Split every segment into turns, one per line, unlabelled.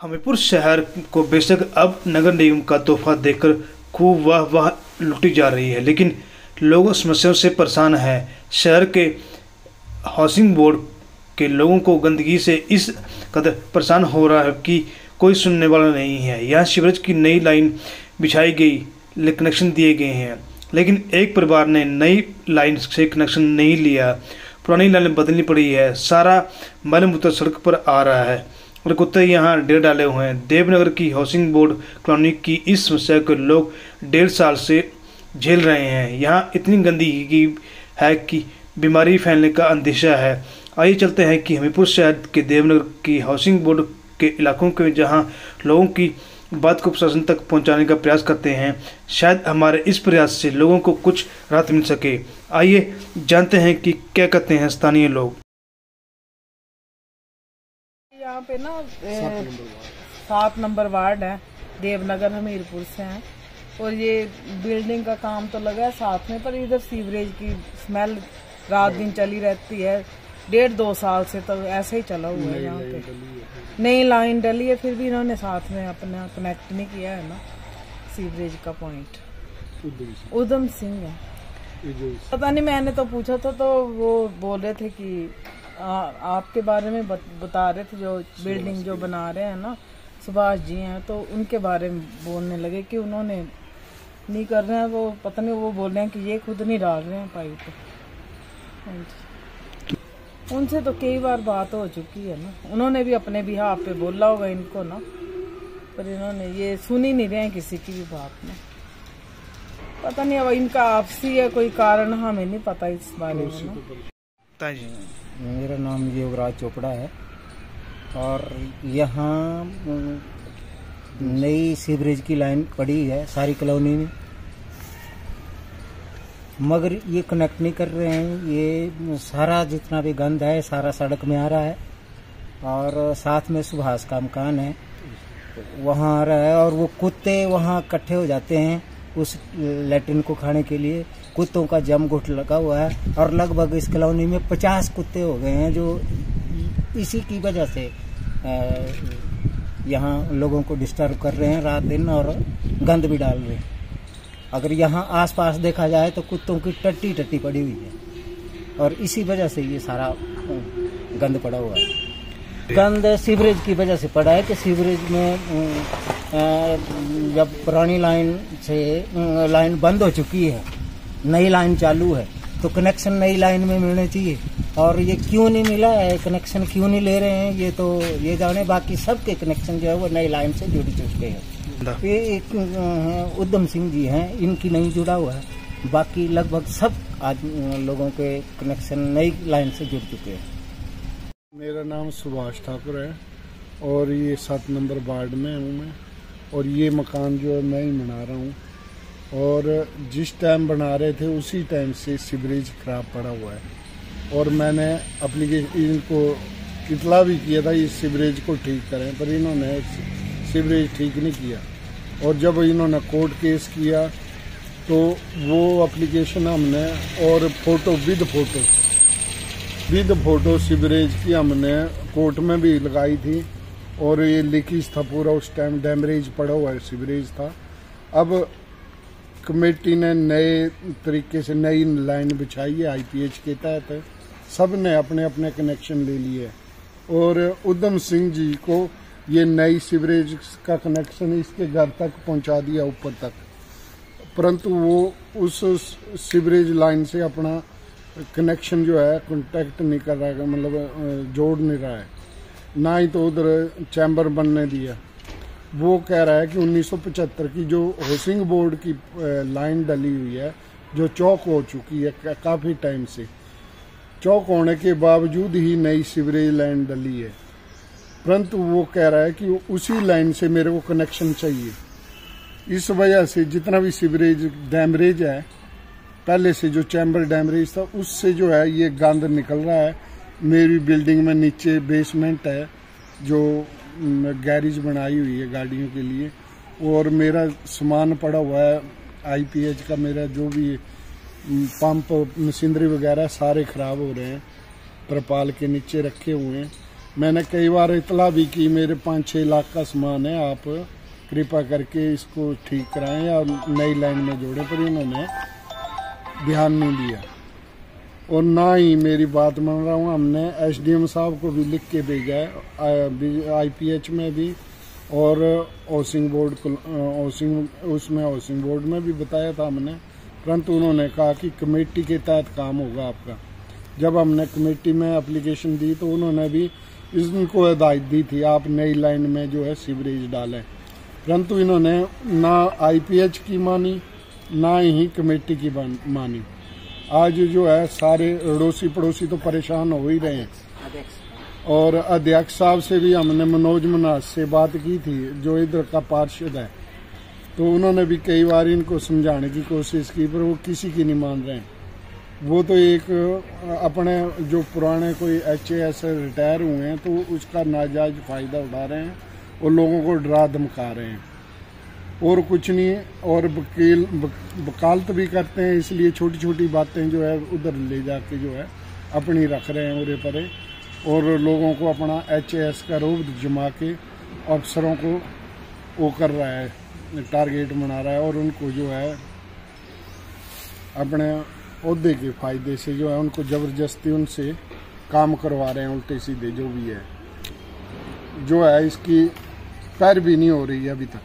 हमीरपुर शहर को बेशक अब नगर निगम का तोहफा देकर खूब वाह लुटी जा रही है, लेकिन लोग समस्याओं से परेशान हैं। शहर के हाउसिंग बोर्ड के लोगों को गंदगी से इस कदर परेशान हो रहा है कि कोई सुनने वाला नहीं है। यहाँ सीवरेज की नई लाइन बिछाई गई, कनेक्शन दिए गए हैं, लेकिन एक परिवार ने नई लाइन से कनेक्शन नहीं लिया। पुरानी लाइन बदलनी पड़ी है। सारा मल मूत्र सड़क पर आ रहा है और कुत्ते यहाँ डेरे डाले हुए हैं। देवनगर की हाउसिंग बोर्ड कॉलोनी की इस समस्या को लोग 1.5 साल से झेल रहे हैं। यहाँ इतनी गंदगी है कि बीमारी फैलने का अंदेशा है। आइए चलते हैं कि हमीरपुर शहर के देवनगर की हाउसिंग बोर्ड के इलाकों के जहाँ लोगों की बात को प्रशासन तक पहुँचाने का प्रयास करते हैं। शायद हमारे इस प्रयास से लोगों को कुछ राहत मिल सके। आइए जानते हैं कि क्या कहते हैं स्थानीय लोग।
यहाँ पे ना 7 नंबर वार्ड है, देवनगर हमीरपुर से है और ये बिल्डिंग का काम तो लगा है साथ में, पर इधर सीवरेज की स्मेल रात दिन चली रहती है। 1.5-2 साल से तो ऐसे ही चला हुआ है। यहाँ पे नई लाइन डली है, फिर भी इन्होंने साथ में अपना कनेक्ट नहीं किया है ना सीवरेज का पॉइंट। उधम सिंह है, पता नहीं, मैंने तो पूछा था तो वो बोल रहे थे कि आपके बारे में बता रहे थे, जो बिल्डिंग जो बना रहे हैं ना सुभाष जी हैं, तो उनके बारे में बोलने लगे कि उन्होंने नहीं कर रहे हैं। वो पता नहीं, वो बोल रहे हैं कि ये खुद नहीं डाल रहे हैं पाइप। उनसे तो कई बार बात हो चुकी है ना, उन्होंने भी अपने बिहाफ पे बोला होगा इनको ना, पर इन्होंने ये सुन ही नहीं रहे हैं किसी की भी बात में। पता नहीं अब इनका आपसी है कोई कारण, हमें नहीं पता इस बारे में ना।
मेरा नाम युवराज चोपड़ा है और यहाँ नई सीवरेज की लाइन पड़ी है सारी कॉलोनी में, मगर ये कनेक्ट नहीं कर रहे हैं। ये सारा जितना भी गंद है सारा सड़क में आ रहा है और साथ में सुभाष का मकान है वहाँ आ रहा है और वो कुत्ते वहाँ इकट्ठे हो जाते हैं उस लैट्रिन को खाने के लिए। कुत्तों का जमघुट लगा हुआ है और लगभग इस कॉलोनी में 50 कुत्ते हो गए हैं जो इसी की वजह से यहाँ लोगों को डिस्टर्ब कर रहे हैं रात दिन और गंद भी डाल रहे हैं। अगर यहाँ आसपास देखा जाए तो कुत्तों की टट्टी पड़ी हुई है और इसी वजह से ये सारा गंद पड़ा हुआ है। गंद सीवरेज की वजह से पड़ा है कि सीवरेज में जब पुरानी लाइन से लाइन बंद हो चुकी है, नई लाइन चालू है, तो कनेक्शन नई लाइन में मिलने चाहिए और ये क्यों नहीं मिला है, कनेक्शन क्यों नहीं ले रहे हैं, ये तो ये जाने। बाकी सबके कनेक्शन जो है वो नई लाइन से जुड़ चुके हैं। ये एक उधम सिंह जी हैं, इनकी नहीं जुड़ा हुआ है, बाकी लगभग सब आज लोगों के कनेक्शन नई लाइन से जुड़ चुके हैं।
मेरा नाम सुभाष ठाकुर है और ये 7 नंबर वार्ड में हूँ मैं, और ये मकान जो है मैं ही बना रहा हूँ और जिस टाइम बना रहे थे उसी टाइम से सीवरेज खराब पड़ा हुआ है और मैंने इनको इतला भी किया था इस सीवरेज को ठीक करें, पर इन्होंने सीवरेज ठीक नहीं किया। और जब इन्होंने कोर्ट केस किया तो वो एप्लीकेशन हमने और फोटो विद फोटो सीवरेज की हमने कोर्ट में भी लगाई थी और ये लीकेज था पूरा, उस टाइम डैमरेज पड़ा हुआ है सीवरेज था। अब कमेटी ने नए तरीके से नई लाइन बिछाई है IPH के तहत, सब ने अपने अपने कनेक्शन ले लिए और उधम सिंह जी को ये नई सीवरेज का कनेक्शन इसके घर तक पहुंचा दिया ऊपर तक, परंतु वो उस सीवरेज लाइन से अपना कनेक्शन जो है कॉन्टैक्ट नहीं कर रहा है, मतलब जोड़ नहीं रहा है, ना ही तो उधर चैम्बर बनने दिया। वो कह रहा है कि 1975 की जो हाउसिंग बोर्ड की लाइन डली हुई है जो चौक हो चुकी है काफ़ी टाइम से, चौक होने के बावजूद ही नई सीवरेज लाइन डली है, परंतु वो कह रहा है कि उसी लाइन से मेरे को कनेक्शन चाहिए। इस वजह से जितना भी सीवरेज डैमरेज है, पहले से जो चैम्बर डैमरेज था उससे जो है ये गंद निकल रहा है। मेरी बिल्डिंग में नीचे बेसमेंट है जो गैरेज बनाई हुई है गाड़ियों के लिए और मेरा सामान पड़ा हुआ है IPH का, मेरा जो भी पंप मशीनरी वगैरह सारे ख़राब हो रहे हैं, तरपाल के नीचे रखे हुए हैं मैंने कई बार इतला भी की, मेरे 5-6 लाख का सामान है, आप कृपा करके इसको ठीक कराएं या नई लाइन में जोड़ें, पर इन्होंने ध्यान नहीं दिया और ना ही मेरी बात मान रहा हूँ। हमने एसडीएम साहब को भी लिख के भेजा है, आईपीएच में भी और हाउसिंग बोर्ड हाउसिंग बोर्ड में भी बताया था हमने, परंतु उन्होंने कहा कि कमेटी के तहत काम होगा आपका। जब हमने कमेटी में एप्लीकेशन दी तो उन्होंने भी इनको हिदायत दी थी आप नई लाइन में जो है सीवरेज डालें, परंतु इन्होंने ना आईपीएच की मानी ना ही कमेटी की मानी। आज जो है सारे अड़ोसी पड़ोसी तो परेशान हो ही रहे हैं और अध्यक्ष साहब से भी हमने मनोज मनास से बात की थी जो इधर का पार्षद है, तो उन्होंने भी कई बार इनको समझाने की कोशिश की पर वो किसी की नहीं मान रहे हैं। वो तो एक अपने जो पुराने कोई HAS रिटायर हुए हैं तो उसका नाजायज फायदा उठा रहे हैं और लोगों को डरा धमका रहे हैं और कुछ नहीं। और वकालत भी करते हैं, इसलिए छोटी छोटी बातें जो है उधर ले जाके जो है अपनी रख रहे हैं उरे परे और लोगों को अपना HAS का रूप जमा के अफसरों को वो कर रहा है, टारगेट बना रहा है और उनको जो है अपने ओहदे के फायदे से जो है उनको जबरदस्ती उनसे काम करवा रहे हैं, उल्टे सीधे जो भी है। जो है इसकी पैर भी नहीं हो रही है अभी तक।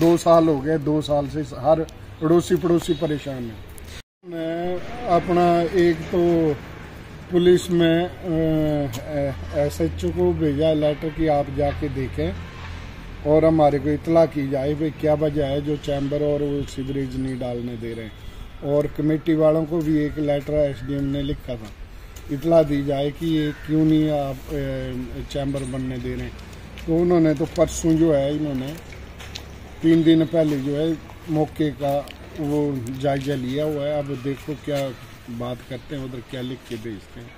2 साल हो गए, 2 साल से हर अड़ोसी पड़ोसी परेशान है। मैं अपना एक तो पुलिस में SHO को भेजा लेटर कि आप जाके देखें और हमारे को इतला की जाए भाई क्या वजह है जो चैम्बर और वो सीवरेज नहीं डालने दे रहे हैं। और कमेटी वालों को भी एक लेटर SDM ने लिखा था, इतला दी जाए कि ये क्यों नहीं आप चैम्बर बनने दे रहे हैं। तो उन्होंने तो परसों जो है इन्होंने 3 दिन पहले जो है मौके का वो जायजा लिया हुआ है। अब देखो क्या बात करते हैं, उधर क्या लिख के भेजते हैं।